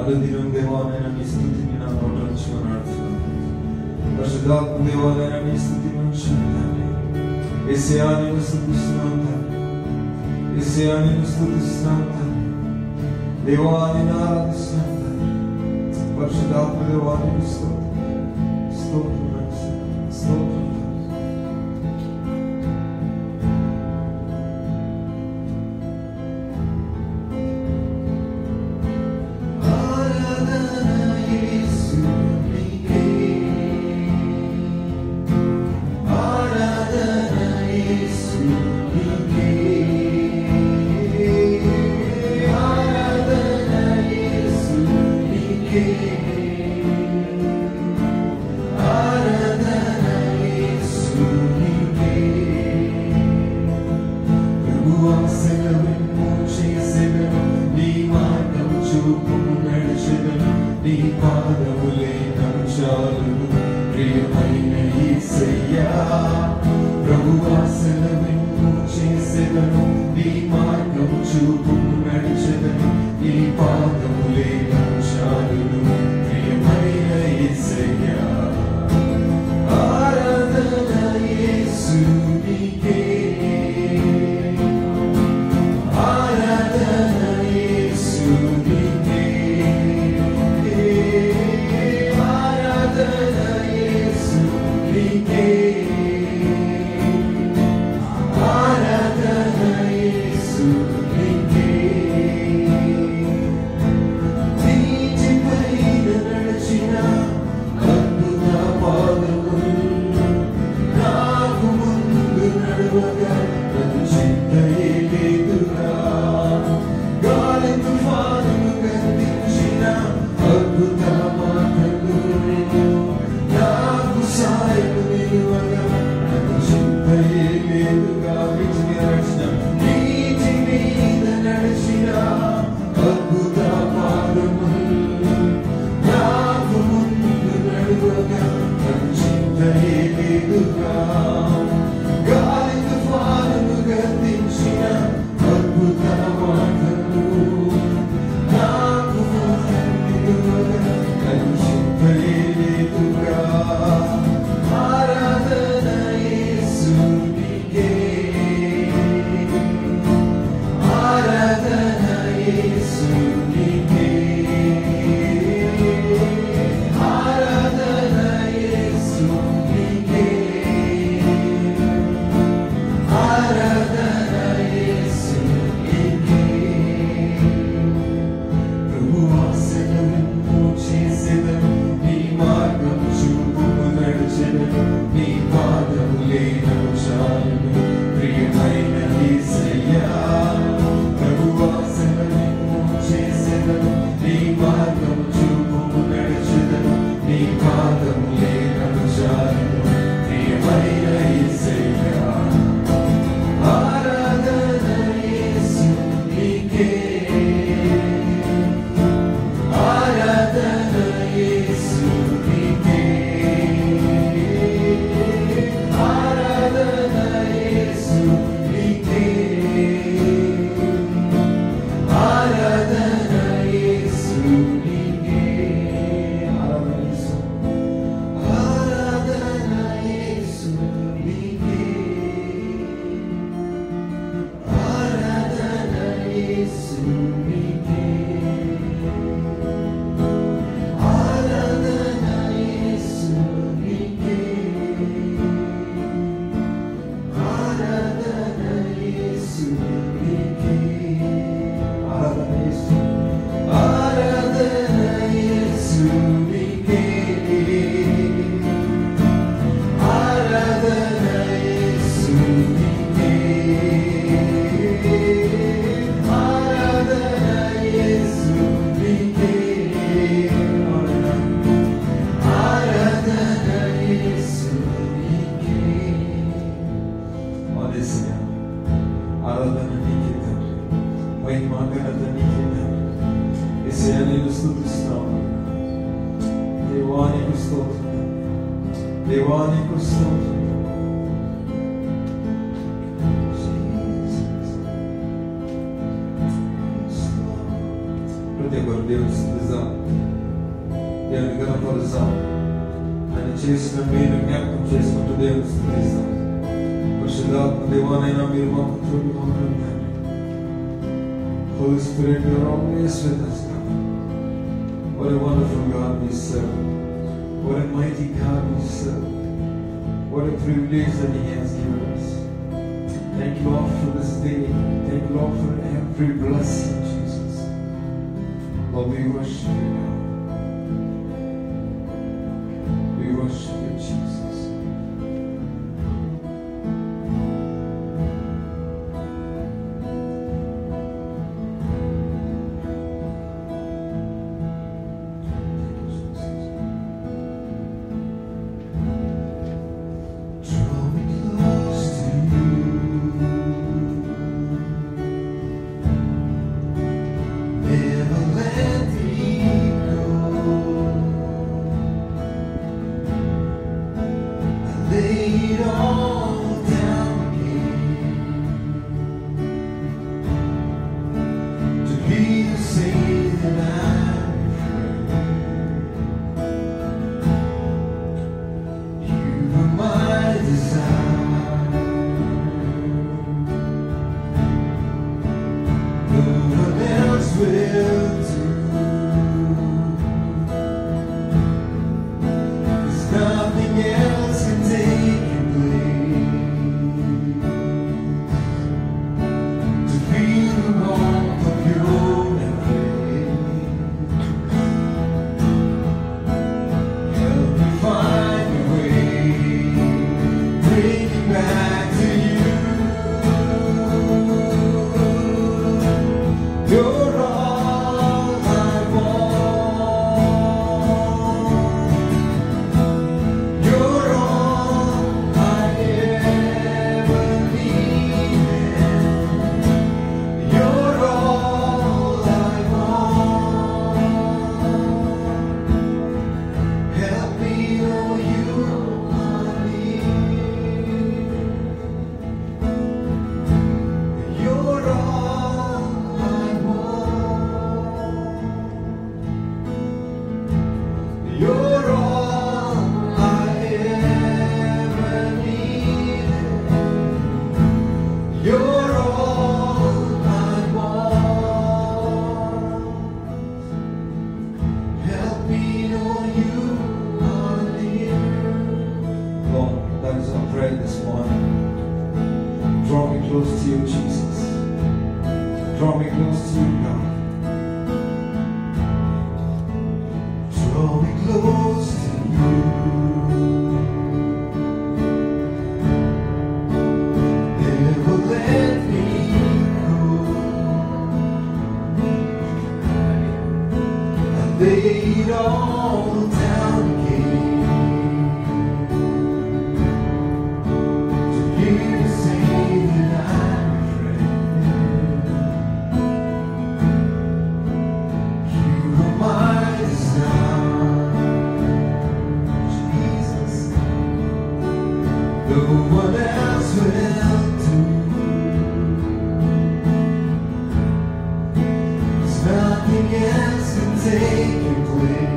అనుదినం దేవాలైన మీ స్తుతిని నా నోట నుంచి మాట్లాడుతున్నాను. పరిశుద్ధాత్మ దేవాలైన మీ స్తుతిని ఉంచుతాను. యేసయ్యా నిన్ను స్తుతిస్తున్నాను తండ్రి. యేసయ్యా నిన్ను స్తుతిస్తున్నాను తండ్రి. దేవా నిన్ను ఆరాధిస్తున్నాను తండ్రి. పరిశుద్ధాత్మ దేవా నిన్ను స్తోత్రం స్తోత్రం స్తోత్రం. Ara ప్రతి ఒక్కరు దేవుని స్తుతిద్దాం, దేవుని ఘనపరుద్దాం. ఆయన చేసిన మీరు జ్ఞాపకం చేసుకుంటూ దేవుని స్తుతిద్దాం. పరిశుద్ధాత్మ దేవానైనా మీరు మాకు తోడుగా ఉండండి. Holy Spirit, you are always with us, God. What a wonderful God we serve. What a mighty God we serve. What a privilege that He has given us. Thank you, Lord, for this day. Thank you, Lord, for every blessing, Jesus. Lord, we worship you, God. We worship you, Jesus. Nothing else can take your place.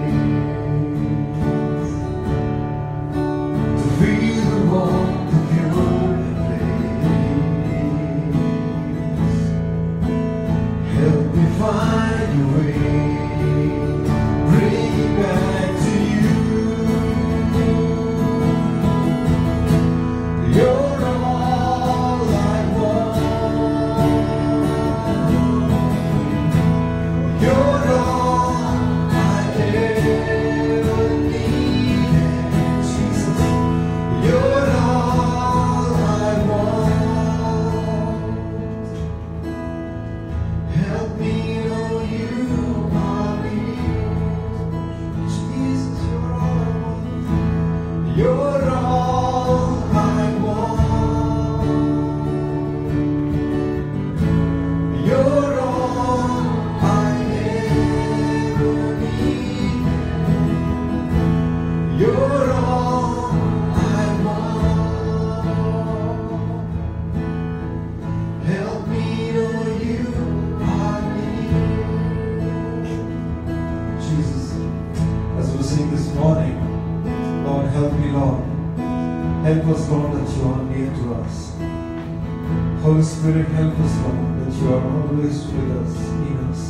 Holy Spirit, help us, Lord, that you are always with us, in us.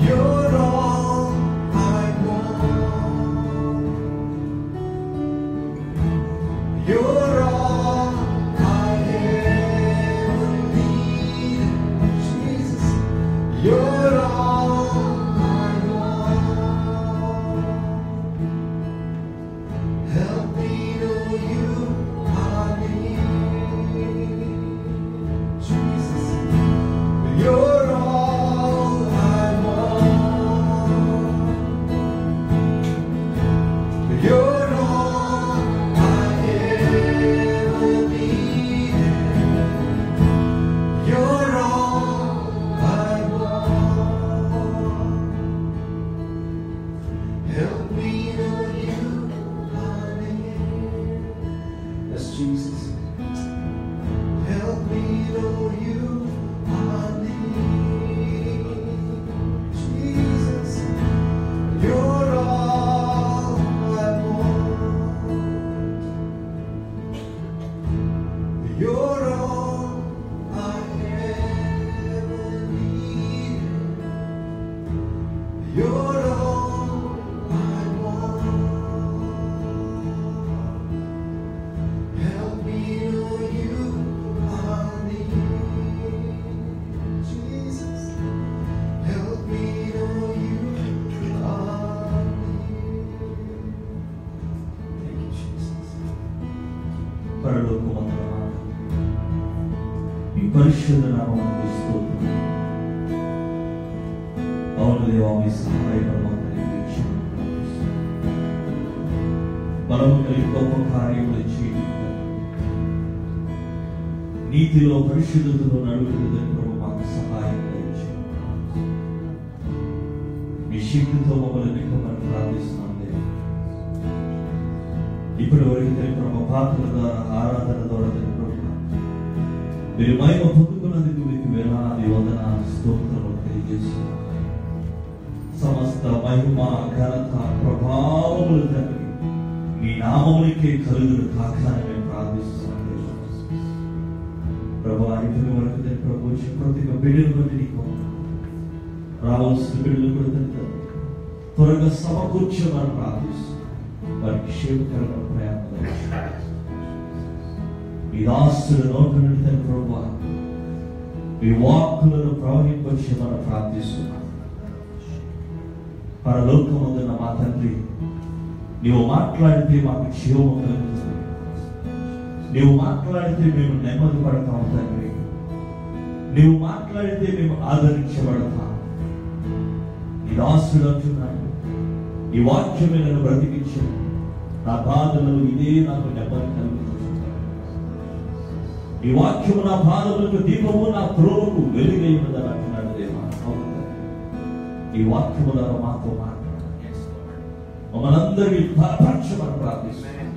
You're all I want. You're all I ever need. Jesus, you're all I want. Help me know you are near. Jesus, you're all I want. You're all I ever needed. You're all I want. Help me know you are near. That's Jesus. Help me know you are near. Jesus, you're all I want. You're all I ever needed. You're all I want. Help me know you are near. Jesus, help me know you are near. Thank you, Jesus. పరలోకమందున మీ పరిశుద్ధ నామమునకు స్తోత్రం. అవును దేవా, మీ సహాయపడమని బలము కలిగి గొప్ప కార్యములు చేయడం, నీతిలో పరిశుద్ధతలో నడుపుతుందని ప్రభు మాకు సహాయం దయచేయండి. మీ శక్తితో మమ్మల్ని నింపమని ప్రార్థిస్తున్నాం దేవా. ఇప్పటి వరకు ప్రభు పాత్రల ద్వారా, ఆరాధన ద్వారా ప్రభు మీరు మహిమ పొందుకున్నందుకు మీకు వేలాది వందనాలు స్తోత్రములు తెలియజేస్తున్నాం. సమస్త మహిమ, ఘనత, ప్రభావములు తండ్రి మీ నామమునికే కలుగును కాక అని మేము ప్రార్థిస్తున్నాం దేవా. ప్రభు ఇప్పటి వరకు ప్రభు వచ్చిన ప్రతి ఒక్క బిడ్డను బట్టి నీకు రావాల్సిన బిడ్డలు కూడా తండ్రి త్వరగా సమకూర్చమని ప్రార్థిస్తున్నాం. వారికి క్షేమకరమైన ప్రయాణం మీ దాసుల నోటి నుండి తండ్రి ప్రభు మీ వాక్కులను ప్రవహింపచేయమని ప్రార్థిస్తున్నాం. పరలోకమందున మా తండ్రి, నీవు మాట్లాడితే మాకు జీవము కలుగుతుంది. నీవు మాట్లాడితే మేము నెమ్మది పడతాము తండ్రి. నీవు మాట్లాడితే మేము ఆదరించబడతాం. నీ దాసుడు అంటున్నాడు, ఈ వాక్యమే నన్ను బ్రతికించను, నా బాధలలో ఇదే నాకు నెమ్మది కలుగుతుంది. ఈ వాక్యము నా బాధలకు దీపము, నా త్రోవకు వెలుగై ఉన్నదని అంటున్నాడు దేవా. ఈ వాక్యము ద్వారా మాతో మాట్లాడండి. మమ్మల్ని అందరినీ బలపరచమని ప్రార్థిస్తున్నాం.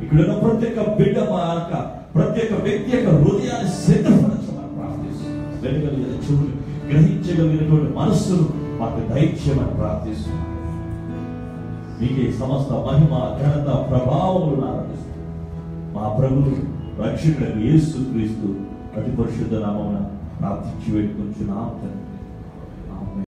ఇక్కడ ఉన్న ప్రతి ఒక్క బిడ్డ మా యొక్క ప్రతి ఒక్క వ్యక్తి యొక్క హృదయాన్ని సిద్ధపరచమని ప్రార్థిస్తున్నాం. వెలుగలిగిన చెవులు, గ్రహించగలిగినటువంటి మనస్సును మాకు దయచేయమని ప్రార్థిస్తున్నాం. మీకే సమస్త మహిమ, ఘనత, ప్రభావములు ఆరాధిస్తున్నాం. మా ప్రభువు రక్షకుడు యేసుక్రీస్తు అతి పరిశుద్ధ నామమున ప్రార్థించి వేడుకొంచున్నాం తండ్రి.